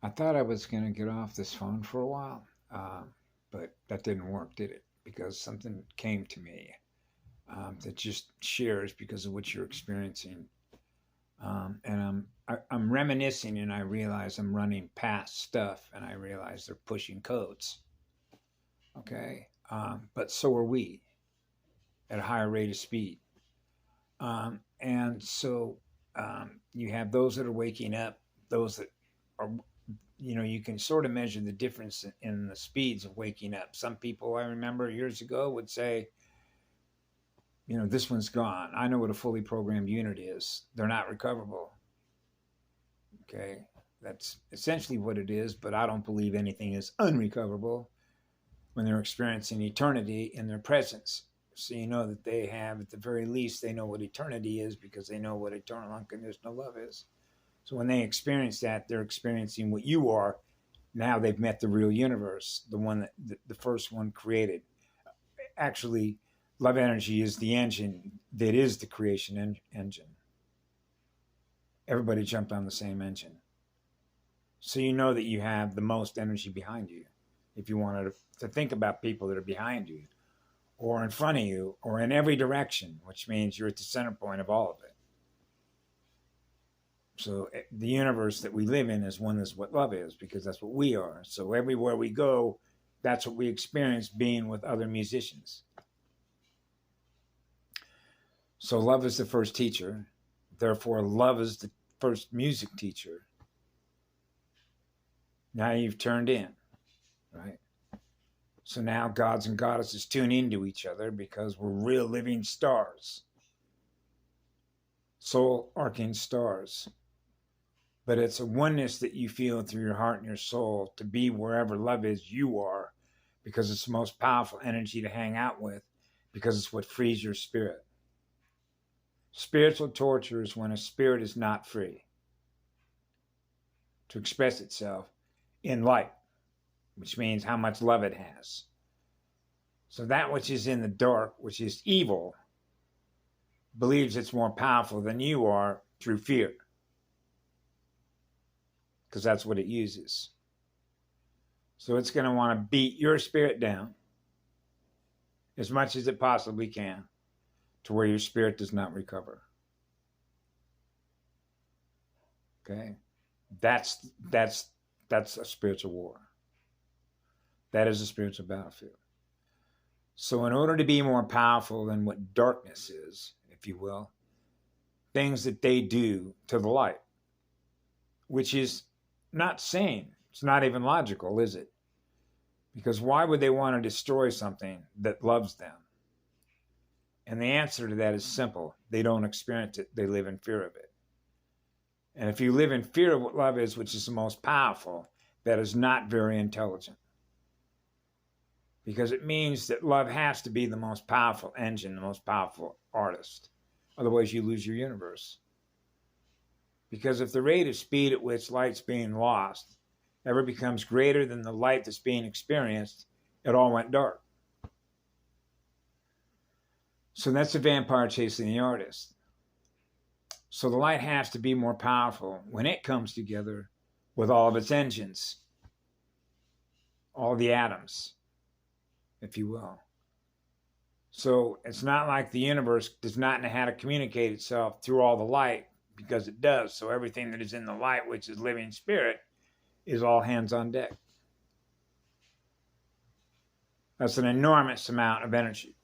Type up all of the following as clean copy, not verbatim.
I thought I was going to get off this phone for a while, but that didn't work, did it? Because something came to me that just shares because of what you're experiencing. And I'm reminiscing, and I realize I'm running past stuff, and I realize they're pushing codes. Okay, but so are we at a higher rate of speed. And so you have those that are waking up, those that are, you can sort of measure the difference in the speeds of waking up. Some people I remember years ago would say, this one's gone. I know what a fully programmed unit is. They're not recoverable. Okay. That's essentially what it is, but I don't believe anything is unrecoverable when they're experiencing eternity in their presence. So you know that they have, at the very least, they know what eternity is because they know what eternal unconditional love is. So when they experience that, they're experiencing what you are. Now they've met the real universe, the one that the first one created. Actually, love energy is the engine that is the creation engine. Everybody jumped on the same engine. So you know that you have the most energy behind you. If you wanted to think about people that are behind you or in front of you or in every direction, which means you're at the center point of all of it. So the universe that we live in is one that's what love is, because that's what we are. So everywhere we go, that's what we experience being with other musicians. So love is the first teacher. Therefore, love is the first music teacher. Now you've turned in, right? So now gods and goddesses tune into each other because we're real living stars. Soul arcing stars. But it's a oneness that you feel through your heart and your soul to be wherever love is, you are, because it's the most powerful energy to hang out with, because it's what frees your spirit. Spiritual torture is when a spirit is not free to express itself in light, which means how much love it has. So that which is in the dark, which is evil, believes it's more powerful than you are through fear, because that's what it uses. So it's going to want to beat your spirit down as much as it possibly can to where your spirit does not recover. Okay? That's a spiritual war. That is a spiritual battlefield. So in order to be more powerful than what darkness is, if you will, things that they do to the light, which is not sane. It's not even logical, is it? Because why would they want to destroy something that loves them? And the answer to that is simple. They don't experience it. They live in fear of it. And if you live in fear of what love is, which is the most powerful, that is not very intelligent. Because it means that love has to be the most powerful engine, the most powerful artist. Otherwise, you lose your universe. Because if the rate of speed at which light's being lost ever becomes greater than the light that's being experienced, it all went dark. So that's the vampire chasing the artist. So the light has to be more powerful when it comes together with all of its engines, all the atoms, if you will. So it's not like the universe does not know how to communicate itself through all the light, because it does. So everything that is in the light, which is living spirit, is all hands on deck. That's an enormous amount of energy.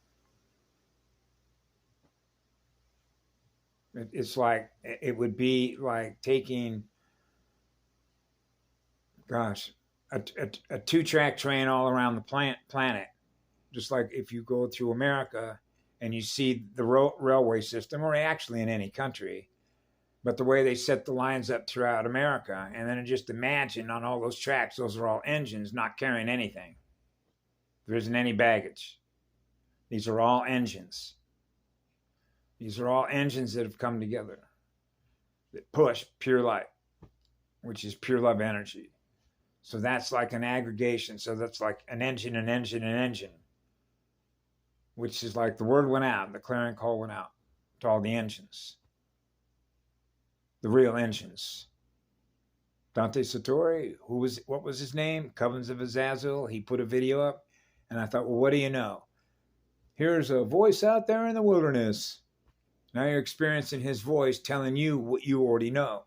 It's like, it would be like taking, gosh, a 2-track train all around the planet. Just like if you go through America and you see the railway system, or actually in any country, but the way they set the lines up throughout America, and then just imagine on all those tracks, those are all engines not carrying anything. There isn't any baggage. These are all engines. These are all engines that have come together that push pure light, which is pure love energy. So that's like an aggregation. So that's like an engine, which is like the word went out, the clarion call went out to all the engines, the real engines. Dante Sartori, what was his name? Covens of Azazel. He put a video up, and I thought, well, what do you know? Here's a voice out there in the wilderness. Now you're experiencing his voice telling you what you already know.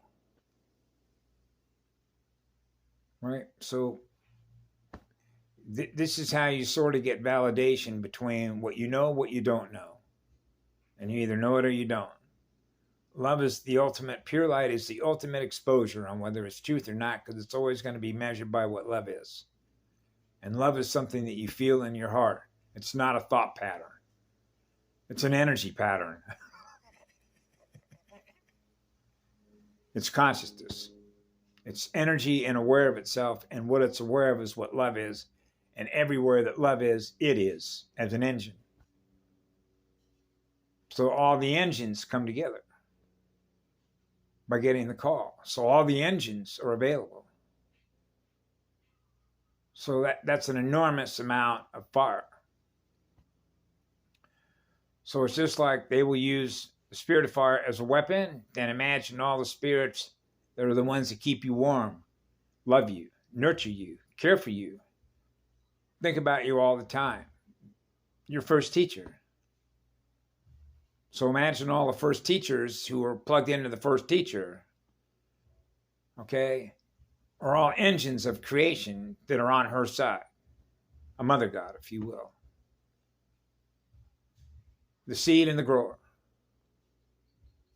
Right? So this is how you sort of get validation between what you know, what you don't know. And you either know it or you don't. Love is the ultimate, pure light is the ultimate exposure on whether it's truth or not, because it's always going to be measured by what love is. And love is something that you feel in your heart. It's not a thought pattern. It's an energy pattern. It's consciousness. It's energy and aware of itself, and what it's aware of is what love is. And everywhere that love is, it is, as an engine. So all the engines come together by getting the call. So all the engines are available. So that's an enormous amount of fire. So it's just like they will use the spirit of fire as a weapon. Then imagine all the spirits that are the ones that keep you warm, love you, nurture you, care for you, think about you all the time. Your first teacher. So imagine all the first teachers who are plugged into the first teacher, okay, are all engines of creation that are on her side. A mother god, if you will. The seed and the grower.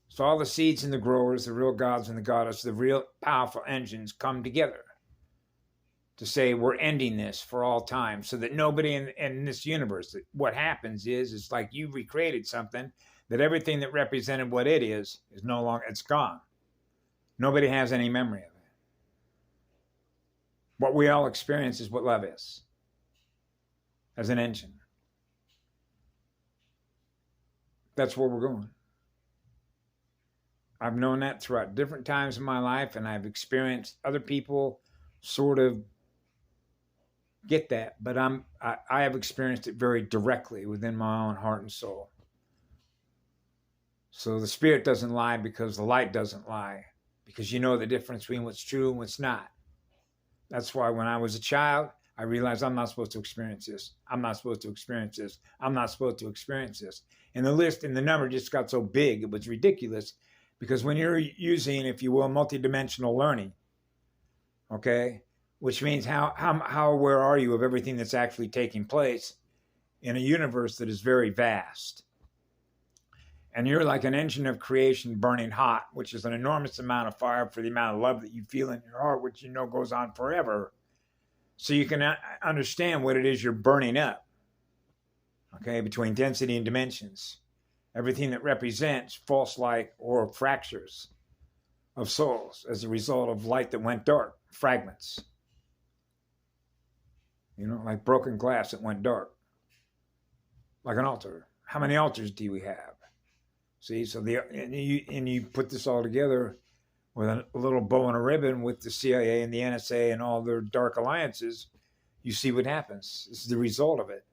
So all the seeds and the growers, the real gods and the goddess, the real powerful engines come together to say we're ending this for all time, so that nobody in this universe, what happens is it's like you recreated something that everything that represented what it is no longer, it's gone. Nobody has any memory of it. What we all experience is what love is, as an engine. That's where we're going. I've known that throughout different times in my life, and I've experienced other people sort of get that, but I have experienced it very directly within my own heart and soul. So the spirit doesn't lie because the light doesn't lie, because you know the difference between what's true and what's not. That's why when I was a child, I realized I'm not supposed to experience this. I'm not supposed to experience this. I'm not supposed to experience this. And the list and the number just got so big, it was ridiculous. Because when you're using, if you will, multidimensional learning, okay, which means how aware are you of everything that's actually taking place in a universe that is very vast? And you're like an engine of creation burning hot, which is an enormous amount of fire for the amount of love that you feel in your heart, which you know goes on forever. So you can understand what it is you're burning up, okay, between density and dimensions. Everything that represents false light or fractures of souls as a result of light that went dark, fragments. You know, like broken glass that went dark. Like an altar. How many altars do we have? See, so and you put this all together with a little bow and a ribbon with the CIA and the NSA and all their dark alliances, you see what happens. This is the result of it.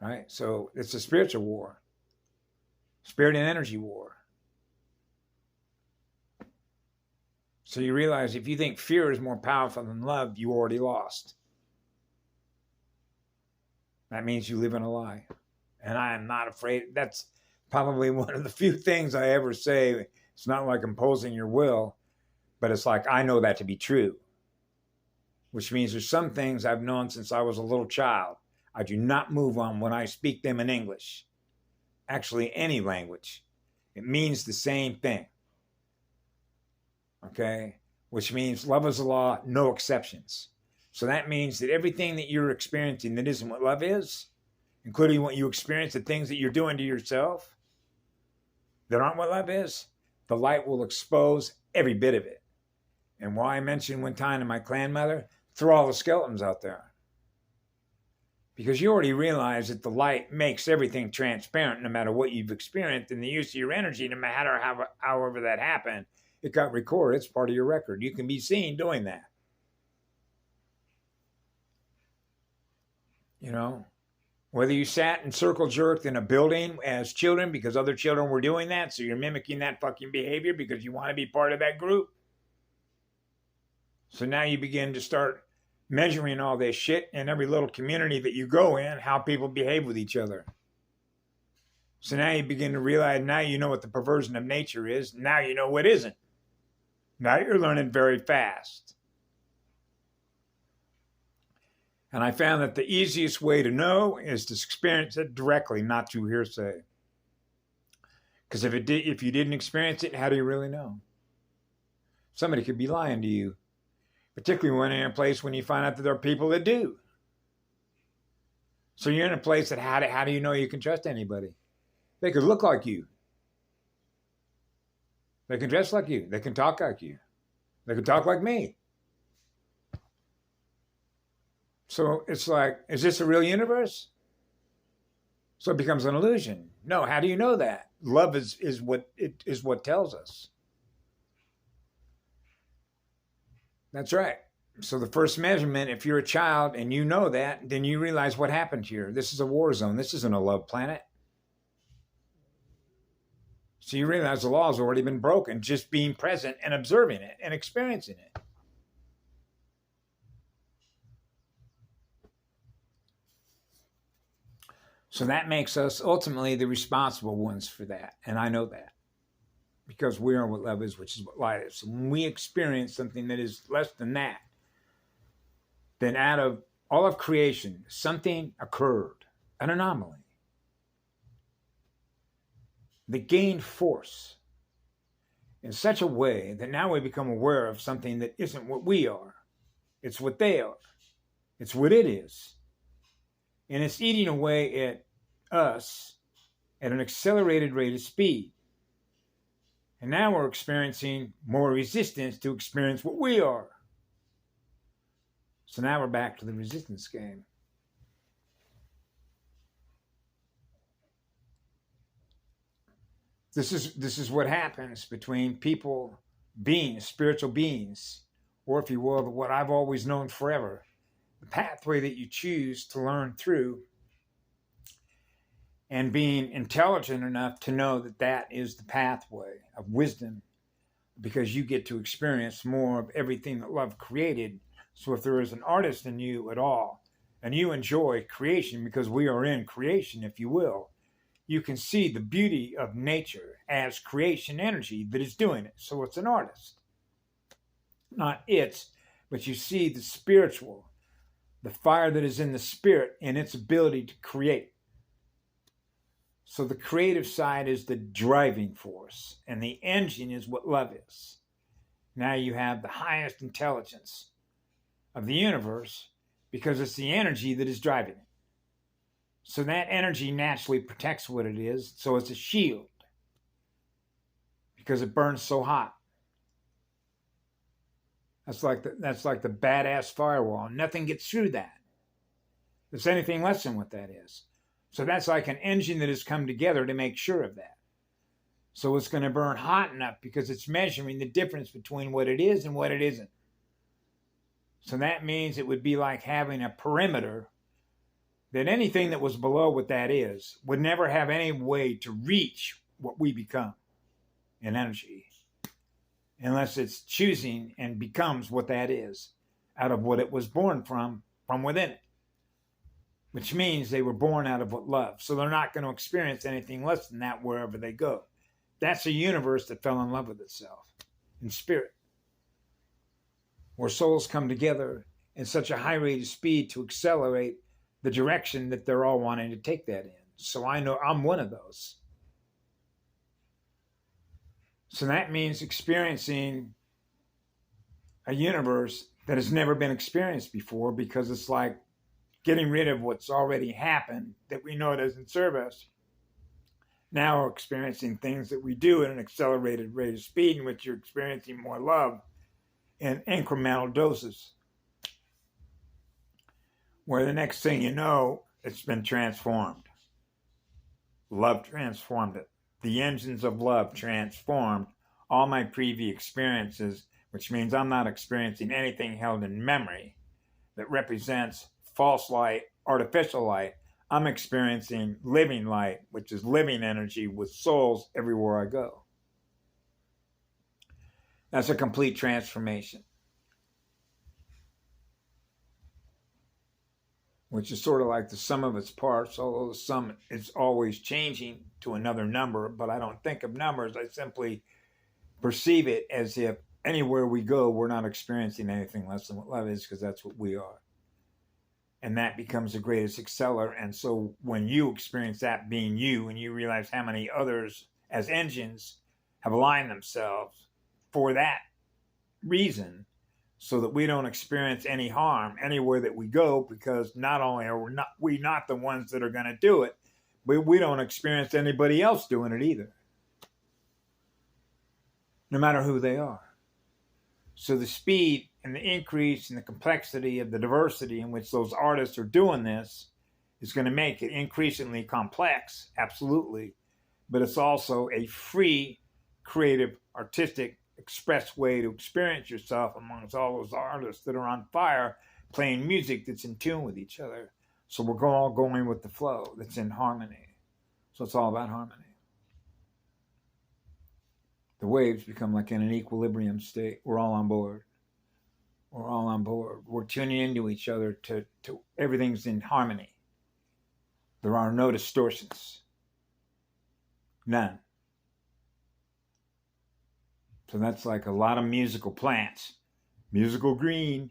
Right? So it's a spiritual war. Spirit and energy war. So you realize if you think fear is more powerful than love, you already lost. That means you live in a lie. And I am not afraid. That's probably one of the few things I ever say. It's not like imposing your will, but it's like I know that to be true. Which means there's some things I've known since I was a little child. I do not move on when I speak them in English. Actually, any language. It means the same thing. Okay? Which means love is the law, no exceptions. So that means that everything that you're experiencing that isn't what love is, including what you experience, the things that you're doing to yourself that aren't what love is, the light will expose every bit of it. And why I mentioned one time to my clan mother, throw all the skeletons out there. Because you already realize that the light makes everything transparent no matter what you've experienced, and the use of your energy, no matter however that happened, it got recorded. It's part of your record. You can be seen doing that. You know? Whether you sat and circle jerked in a building as children because other children were doing that, so you're mimicking that fucking behavior because you want to be part of that group. So now you begin to start measuring all this shit in every little community that you go in, how people behave with each other. So now you begin to realize, now you know what the perversion of nature is. Now you know what isn't. Now you're learning very fast. And I found that the easiest way to know is to experience it directly, not through hearsay. Because if you didn't experience it, how do you really know? Somebody could be lying to you, particularly when you're in a place when you find out that there are people that do. So you're in a place that how do you know you can trust anybody? They could look like you. They can dress like you. They can talk like you. They can talk like me. So it's like, is this a real universe? So it becomes an illusion. No, how do you know that? Love is what tells us. That's right. So the first measurement, if you're a child and you know that, then you realize what happened here. This is a war zone. This isn't a love planet. So you realize the law has already been broken, just being present and observing it and experiencing it. So that makes us ultimately the responsible ones for that. And I know that because we are what love is, which is what light is. So when we experience something that is less than that, then out of all of creation, something occurred, an anomaly that gained force in such a way that now we become aware of something that isn't what we are. It's what they are. It's what it is. And it's eating away at us at an accelerated rate of speed. And now we're experiencing more resistance to experience what we are. So now we're back to the resistance game. This is what happens between people, beings, spiritual beings, or if you will, what I've always known forever, the pathway that you choose to learn through, and being intelligent enough to know that that is the pathway of wisdom, because you get to experience more of everything that love created. So if there is an artist in you at all, and you enjoy creation, because we are in creation, if you will, you can see the beauty of nature as creation energy that is doing it. So it's an artist. Not it's, but you see the spiritual, the fire that is in the spirit and its ability to create. So the creative side is the driving force, and the engine is what love is. Now you have the highest intelligence of the universe because it's the energy that is driving it. So that energy naturally protects what it is. So it's a shield because it burns so hot. That's like the badass firewall. Nothing gets through that. It's anything less than what that is. So that's like an engine that has come together to make sure of that. So it's going to burn hot enough because it's measuring the difference between what it is and what it isn't. So that means it would be like having a perimeter that anything that was below what that is would never have any way to reach what we become in energy, unless it's choosing and becomes what that is out of what it was born from within it, which means they were born out of what love. So they're not going to experience anything less than that wherever they go. That's a universe that fell in love with itself in spirit, where souls come together in such a high rate of speed to accelerate the direction that they're all wanting to take that in. So I know I'm one of those. So that means experiencing a universe that has never been experienced before, because it's like getting rid of what's already happened that we know doesn't serve us. Now we're experiencing things that we do at an accelerated rate of speed, in which you're experiencing more love in incremental doses, where the next thing you know, it's been transformed. Love transformed it. The engines of love transformed all my previous experiences, which means I'm not experiencing anything held in memory that represents false light, artificial light. I'm experiencing living light, which is living energy with souls everywhere I go. That's a complete transformation. which is sort of like the sum of its parts, although the sum is always changing to another number, but I don't think of numbers. I simply perceive it as if anywhere we go, we're not experiencing anything less than what love is, because that's what we are. And that becomes the greatest acceler. And so when you experience that being you, and you realize how many others as engines have aligned themselves for that reason, so that we don't experience any harm anywhere that we go, because not only are we not the ones that are going to do it, but we don't experience anybody else doing it either, no matter who they are. So the speed and the increase in the complexity of the diversity in which those artists are doing this is going to make it increasingly complex, absolutely. But it's also a free, creative, artistic, express way to experience yourself amongst all those artists that are on fire, playing music that's in tune with each other. So we're all going with the flow that's in harmony. So it's all about harmony. The waves become like in an equilibrium state. We're all on board. We're all on board. We're tuning into each other to everything's in harmony. There are no distortions. None. So that's like a lot of musical plants. Musical green,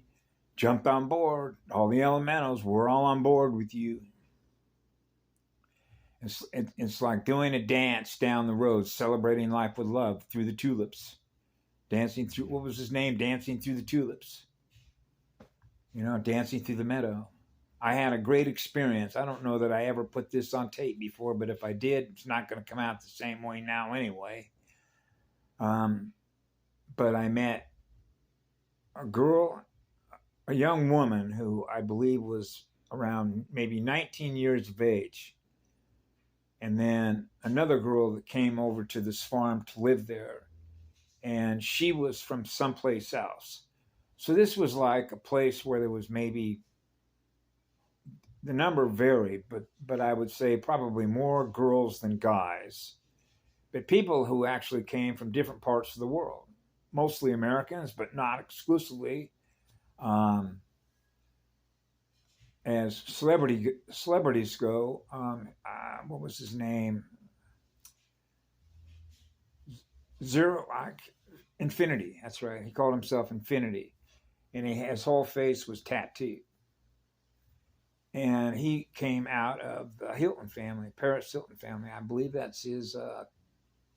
jump on board. All the elementals, we're all on board with you. It's like doing a dance down the road, celebrating life with love through the tulips. Dancing through, what was his name? Dancing through the tulips. You know, dancing through the meadow. I had a great experience. I don't know that I ever put this on tape before, but if I did, it's not going to come out the same way now anyway. But I met a girl, a young woman who I believe was around maybe 19 years of age. And then another girl that came over to this farm to live there. And she was from someplace else. So this was like a place where there was maybe, the number varied, but I would say probably more girls than guys. But people who actually came from different parts of the world. Mostly Americans, but not exclusively. As celebrities go, what was his name? Infinity. That's right. He called himself Infinity, and his whole face was tattooed. And he came out of the Hilton family, Paris Hilton family. I believe that's his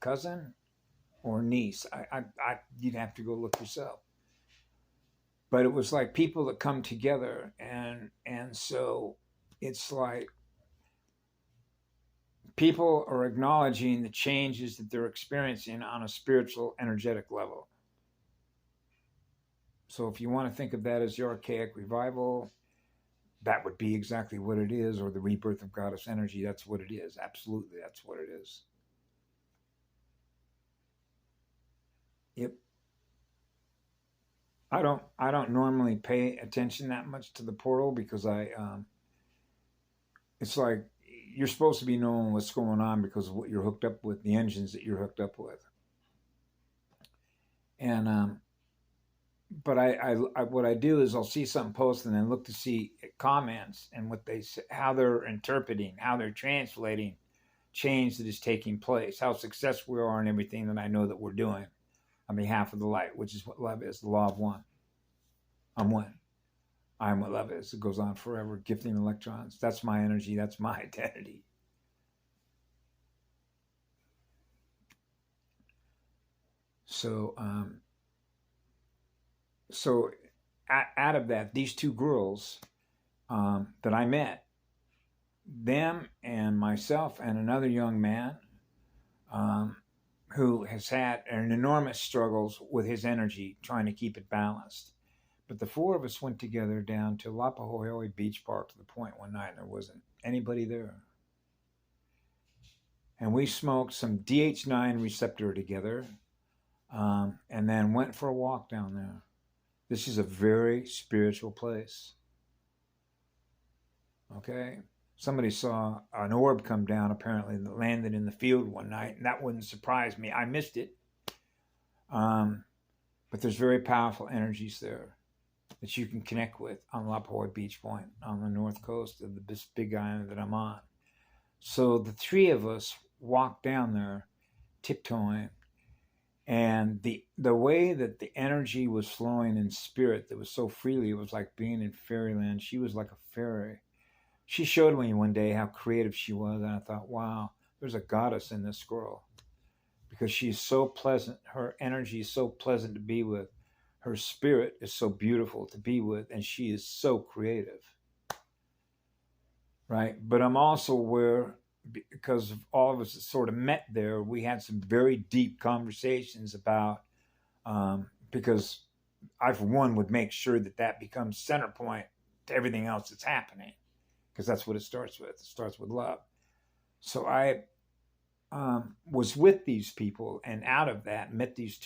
cousin or niece. You'd have to go look yourself. But it was like people that come together, and so it's like people are acknowledging the changes that they're experiencing on a spiritual, energetic level. So if you want to think of that as the archaic revival, that would be exactly what it is, or the rebirth of goddess energy. That's what it is. Absolutely, that's what it is. Yep. I don't normally pay attention that much to the portal, because it's like you're supposed to be knowing what's going on because of what you're hooked up with, the engines that you're hooked up with. And but I what I do is I'll see something posted and then look to see comments and what they say, how they're interpreting, how they're translating change that is taking place, how successful we are in everything that I know that we're doing on behalf of the light, which is what love is, the law of one. I'm one. I am what love is. It goes on forever, gifting electrons. That's my energy. That's my identity. So, out of that, these two girls that I met, them and myself and another young man who has had an enormous struggles with his energy, trying to keep it balanced. But the four of us went together down to Lapahoehoe Beach Park to the Point one night, and there wasn't anybody there. And we smoked some DH9 receptor together, and then went for a walk down there. This is a very spiritual place. Okay? Somebody saw an orb come down, apparently, that landed in the field one night, and that wouldn't surprise me. I missed it. But there's very powerful energies there. that you can connect with on La Jolla Beach Point on the north coast of this big island that I'm on. So the three of us walked down there tiptoeing, and the way that the energy was flowing in spirit that was so freely, it was like being in fairyland. She was like a fairy. She showed me one day how creative she was, and I thought, wow, there's a goddess in this girl, because she's so pleasant. Her energy is so pleasant to be with. Her spirit is so beautiful to be with, and she is so creative. Right? But I'm also aware, because all of us sort of met there, we had some very deep conversations about, because I, for one, would make sure that that becomes center point to everything else that's happening, because that's what it starts with. It starts with love. So I was with these people, and out of that met these two